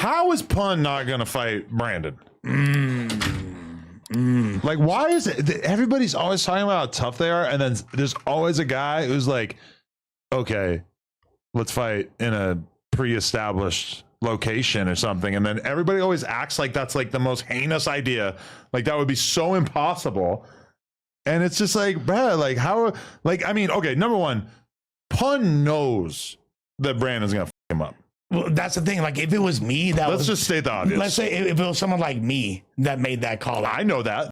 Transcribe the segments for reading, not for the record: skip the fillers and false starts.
how is Pun not gonna fight Brandon? Like, why is it that everybody's always talking about how tough they are, and then there's always a guy who's like, okay, let's fight in a pre-established location or something, and then everybody always acts like that's like the most heinous idea, like that would be so impossible. And it's just like, bruh, like how, like, I mean, okay, number one, Pun knows that Brandon's gonna f him up. Well, that's the thing. Like, if it was me, Let's just state the obvious. Let's say if it was someone like me that made that call, I know that.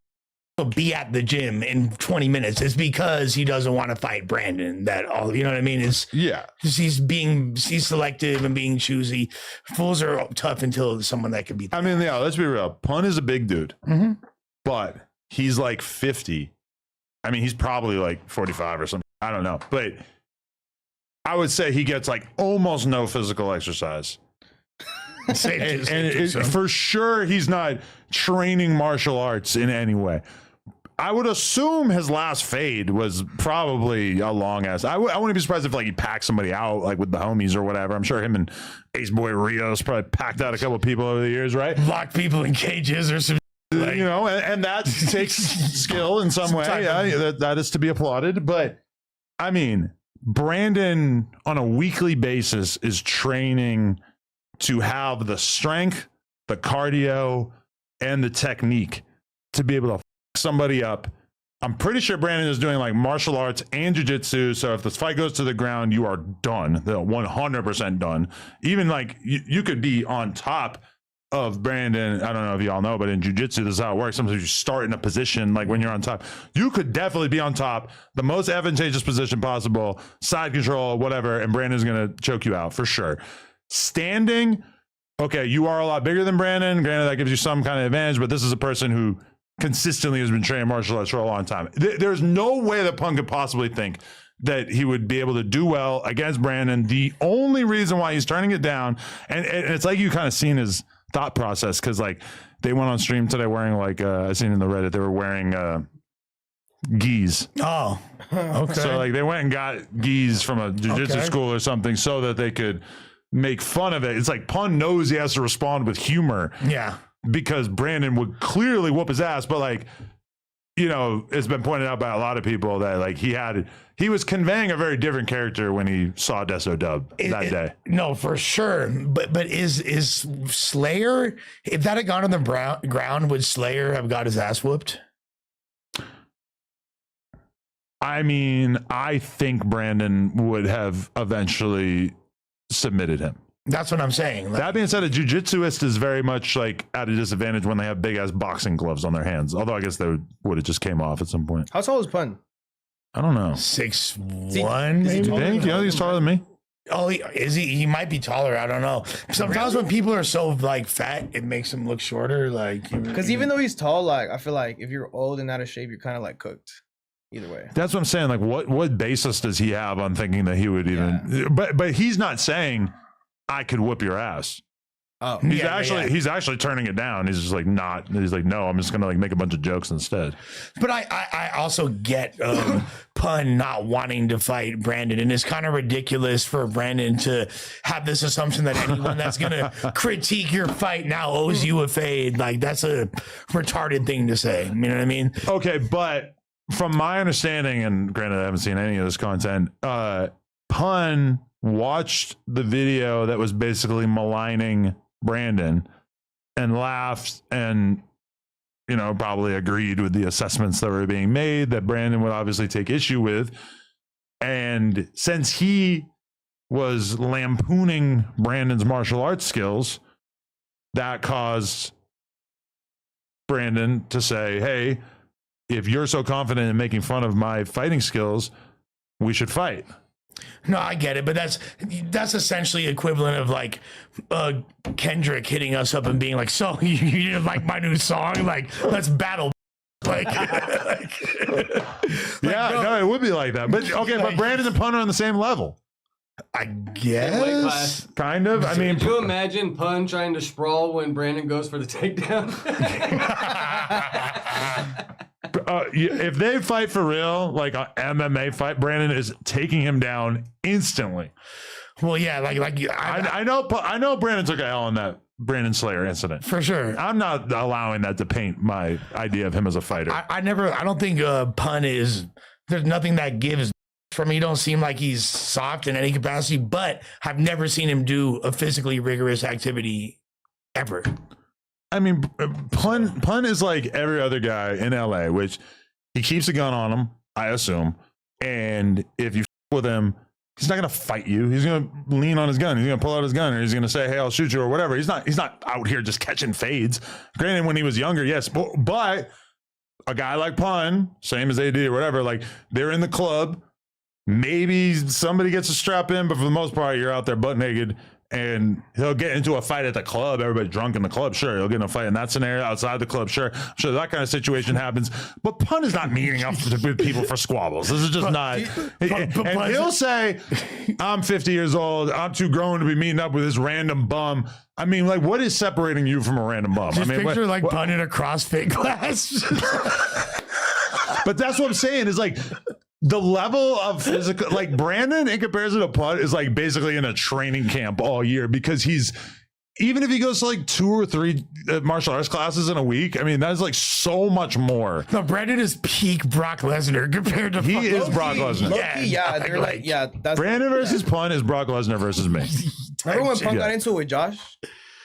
I'll be at the gym in 20 minutes. It's because he doesn't want to fight Brandon. That all, you know what I mean? Is he's selective and being choosy. Fools are tough until someone that can beat them. I mean, yeah, let's be real. Pun is a big dude, but he's like 50. I mean, he's probably like 45 or something. I don't know, but I would say he gets like almost no physical exercise. For sure, he's not training martial arts in any way. I would assume his last fade was probably a long ass. I wouldn't be surprised if like he packed somebody out like with the homies or whatever. I'm sure him and Ace Boy Rios probably packed out a couple of people over the years, right? Locked people in cages or some. Like, you know, and that takes skill in some way. Yeah, that is to be applauded. But I mean, Brandon on a weekly basis is training to have the strength, the cardio, and the technique to be able to f somebody up. I'm pretty sure Brandon is doing like martial arts and jiu-jitsu. So if this fight goes to the ground, you are done. They're 100% done. Even like you could be on top of Brandon. I don't know if y'all know, but in jiu-jitsu, this is how it works. Sometimes you start in a position like when you're on top. You could definitely be on top, the most advantageous position possible, side control, whatever, and Brandon's gonna choke you out for sure. Standing, okay, you are a lot bigger than Brandon. Granted, that gives you some kind of advantage, but this is a person who consistently has been training martial arts for a long time. There's no way that Pun could possibly think that he would be able to do well against Brandon. The only reason why he's turning it down, and it's like you kind of seen his thought process, because like they went on stream today wearing like I seen in the Reddit they were wearing gis. Oh, okay. So like they went and got gis from a jiu-jitsu school or something so that they could make fun of it. It's like Pun knows he has to respond with humor. Yeah. Because Brandon would clearly whoop his ass, but like, you know, it's been pointed out by a lot of people that like he was conveying a very different character when he saw Deso Dub that day. No, for sure. But is Slayer, if that had gone on the ground, would Slayer have got his ass whooped? I mean, I think Brandon would have eventually submitted him. That's what I'm saying. Like, that being said, a jiu-jitsuist is very much like at a disadvantage when they have big ass boxing gloves on their hands. Although I guess they would have just came off at some point. How tall is Pun? I don't know. 6'1", maybe. You think? You know he's taller than me? Oh, is he? He might be taller. I don't know. Sometimes when people are so like fat, it makes them look shorter. Like, because even though he's tall, like I feel like if you're old and out of shape, you're kind of like cooked. Either way. That's what I'm saying. Like, what basis does he have on thinking that he would even? Yeah. But he's not saying I could whoop your ass. Oh, he's actually turning it down. He's just like not. He's like, no, I'm just gonna like make a bunch of jokes instead. But I also get Pun not wanting to fight Brandon, and it's kind of ridiculous for Brandon to have this assumption that anyone that's gonna critique your fight now owes you a fade. Like that's a retarded thing to say. You know what I mean? Okay, but from my understanding, and granted I haven't seen any of this content, Pun watched the video that was basically maligning Brandon and laughed and, you know, probably agreed with the assessments that were being made that Brandon would obviously take issue with. And since he was lampooning Brandon's martial arts skills, that caused Brandon to say, hey, if you're so confident in making fun of my fighting skills, we should fight. No, I get it, but that's essentially equivalent of like Kendrick hitting us up and being like, "So you didn't like my new song? Like, let's battle." Like, yeah, no, it would be like that. But okay, but Brandon and Pun are on the same level. I guess, kind of. I mean, could you imagine Pun trying to sprawl when Brandon goes for the takedown? If they fight for real, like an MMA fight, Brandon is taking him down instantly. Well, yeah, like I know Brandon took a L in that Brandon Slayer incident. For sure. I'm not allowing that to paint my idea of him as a fighter. I don't think Pun is, there's nothing that gives from me. Don't seem like he's soft in any capacity, but I've never seen him do a physically rigorous activity ever. I mean, Pun is like every other guy in LA, which he keeps a gun on him, I assume. And if you with him, he's not going to fight you. He's going to lean on his gun. He's going to pull out his gun, or he's going to say, "Hey, I'll shoot you," or whatever. He's not out here just catching fades. Granted, when he was younger, yes, but a guy like Pun, same as AD or whatever, like they're in the club. Maybe somebody gets a strap in, but for the most part, you're out there butt naked, and he'll get into a fight at the club. Everybody drunk in the club, sure. He'll get in a fight in that scenario outside the club, sure. I'm sure that kind of situation happens. But Pun is not meeting up with people for squabbles. This is just not. And he'll say, "I'm 50 years old. I'm too grown to be meeting up with this random bum." I mean, like, what is separating you from a random bum? Just I mean, picture Pun in a CrossFit class. But that's what I'm saying is like the level of physical, like Brandon in comparison to Pun is like basically in a training camp all year, because he's, even if he goes to like 2 or 3 martial arts classes in a week, I mean, that's like so much more. No, Brandon is peak Brock Lesnar compared to He is Brock Lesnar. Yeah, they're like, yeah, that's Brandon versus Pun is Brock Lesnar versus me. Remember when Pun got into it with Josh?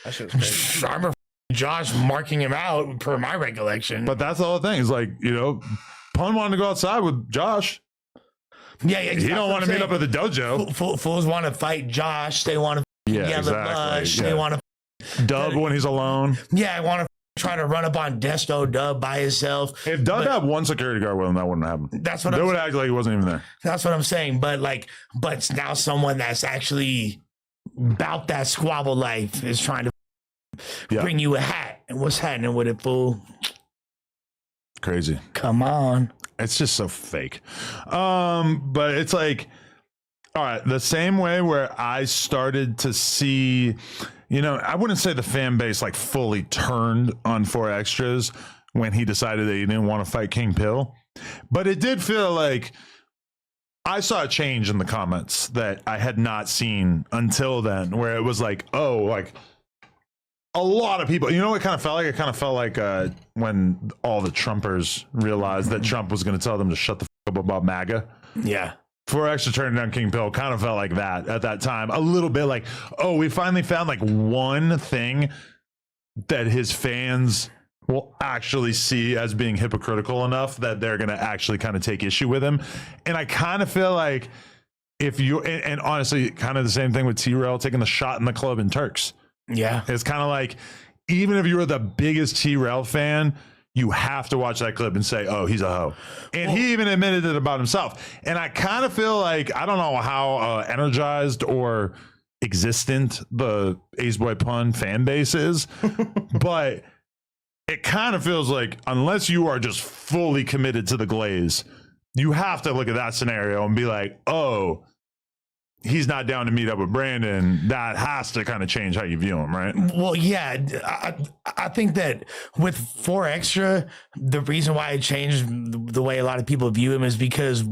That shit was crazy. I remember Josh marking him out per my recollection. But that's the whole thing. Is like, you know, Pun wanted to go outside with Josh. Yeah, he don't want to meet up at the dojo. Fools want to fight Josh. They want to Bush. Yeah. They want to Dub when he's alone. Yeah, I want to try to run up on Desto Dub by himself. If Dub had one security guard with him, that wouldn't happen. That's what they would act like he wasn't even there. That's what I'm saying. But now someone that's actually about that squabble life is trying to bring you a hat. And what's happening with it, fool? Crazy. Come on. It's just so fake. But it's like, all right, the same way where I started to see, you know, I wouldn't say the fan base like fully turned on 4Extras when he decided that he didn't want to fight King Pill, but it did feel like I saw a change in the comments that I had not seen until then, where it was like, oh, like a lot of people, you know what it kind of felt like? It kind of felt like when all the Trumpers realized that Trump was going to tell them to shut the fuck up about MAGA. Yeah. 4Extra turning down King Pill kind of felt like that at that time. A little bit like, oh, we finally found like one thing that his fans will actually see as being hypocritical enough that they're going to actually kind of take issue with him. And I kind of feel like if you, and honestly, kind of the same thing with T-Rail taking the shot in the club in Turks. Yeah. It's kind of like, even if you were the biggest T-Rail fan, you have to watch that clip and say, oh, he's a hoe. And he even admitted it about himself. And I kind of feel like, I don't know how energized or existent the Ace Boy Pun fan base is, but it kind of feels like unless you are just fully committed to the Glaze, you have to look at that scenario and be like, oh, he's not down to meet up with Brandon. That has to kind of change how you view him, right? Well, yeah, I think that with 4Extra, the reason why it changed the way a lot of people view him is because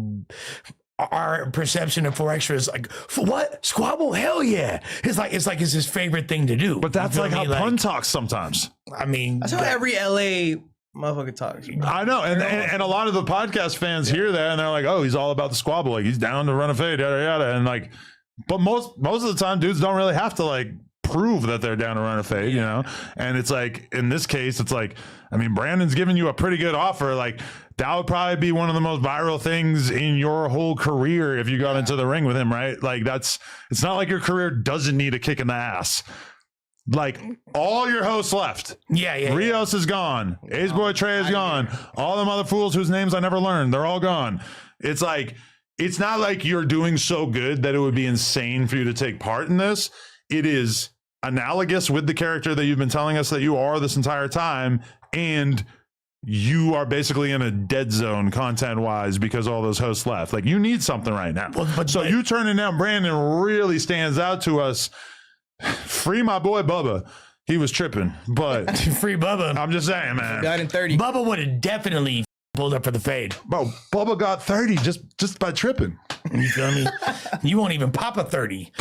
our perception of 4Extra is like, what? Squabble? Hell yeah. It's like it's his favorite thing to do. But that's like how Pun talks sometimes. I mean, that's how every LA motherfucker talks. I know, and a lot of the podcast fans hear that and they're like, "Oh, he's all about the squabble. Like he's down to run a fade, yada yada." And like, but most of the time, dudes don't really have to like prove that they're down to run a fade, you know. And it's like in this case, it's like, I mean, Brandon's giving you a pretty good offer. Like that would probably be one of the most viral things in your whole career if you got into the ring with him, right? Like it's not like your career doesn't need a kick in the ass. Like all your hosts left. Yeah. Rios is gone. Ace Boy Trey is gone. All them other fools whose names I never learned, they're all gone. It's like, it's not like you're doing so good that it would be insane for you to take part in this. It is analogous with the character that you've been telling us that you are this entire time. And you are basically in a dead zone content wise because all those hosts left. Like you need something right now. But you turning down Brandon really stands out to us. Free my boy Bubba. He was tripping, but free Bubba. I'm just saying, man. Got in 30. Bubba would have definitely pulled up for the fade. Bro, Bubba got 30 just by tripping. You feel me? You won't even pop a 30.